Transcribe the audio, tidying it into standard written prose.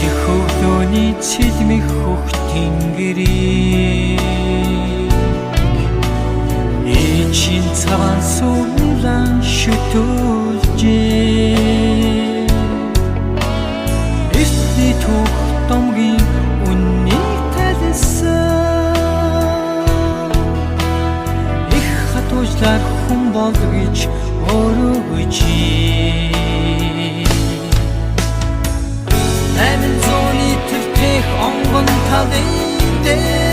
Хөвдөөний цэлмэх хөх тэнгэрийг Эчин цаван суулан шүтүүлжээ Эсний түүх домгийн үннийг талсан Их хатуужлаар хүн бол гэж өөрөө үжээ Найман зууны төвтэх онгон талын дээр